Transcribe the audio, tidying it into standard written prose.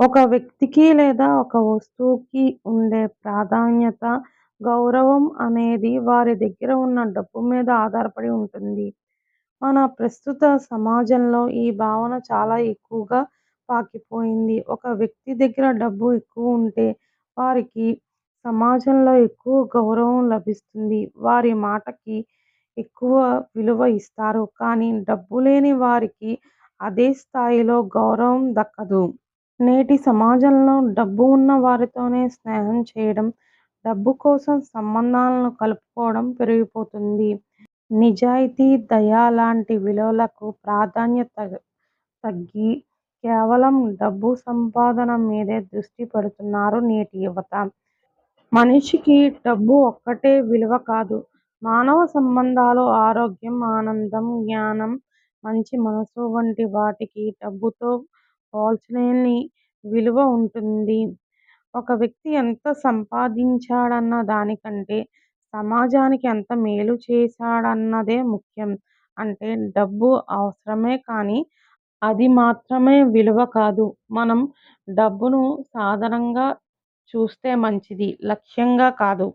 ఒక వ్యక్తికి లేదా ఒక వస్తువుకి ఉండే ప్రాధాన్యత, గౌరవం అనేది వారి దగ్గర ఉన్న డబ్బు మీద ఆధారపడి ఉంటుంది. మన ప్రస్తుత సమాజంలో ఈ భావన చాలా ఎక్కువగా పాకిపోయింది. ఒక వ్యక్తి దగ్గర డబ్బు ఎక్కువ ఉంటే వారికి సమాజంలో ఎక్కువ గౌరవం లభిస్తుంది. వారి మాటకి ఎక్కువ విలువ ఇస్తారు. కానీ డబ్బు లేని వారికి అదే స్థాయిలో గౌరవం దక్కదు. నేటి సమాజంలో డబ్బు ఉన్న వారితోనే స్నేహం చేయడం, డబ్బు కోసం సంబంధాలను కలుపుకోవడం పెరిగిపోతుంది. నిజాయితీ, దయ లాంటి విలువలకు ప్రాధాన్యత తగ్గి కేవలం డబ్బు సంపాదన మీదే దృష్టి పెడుతున్నారు నేటి యువత. మనిషికి డబ్బు ఒక్కటే విలువ కాదు. మానవ సంబంధాలు, ఆరోగ్యం, ఆనందం, జ్ఞానం, మంచి మనసు వంటి వాటికి డబ్బుతో పోల్చలేని విలువ ఉంటుంది. ఒక వ్యక్తి ఎంత సంపాదించాడన్న దానికంటే సమాజానికి ఎంత మేలు చేశాడన్నదే ముఖ్యం. అంటే డబ్బు అవసరమే కానీ అది మాత్రమే విలువ కాదు. మనం డబ్బును సాధనంగా చూస్తే మంచిది. లక్ష్యంగా కాదు.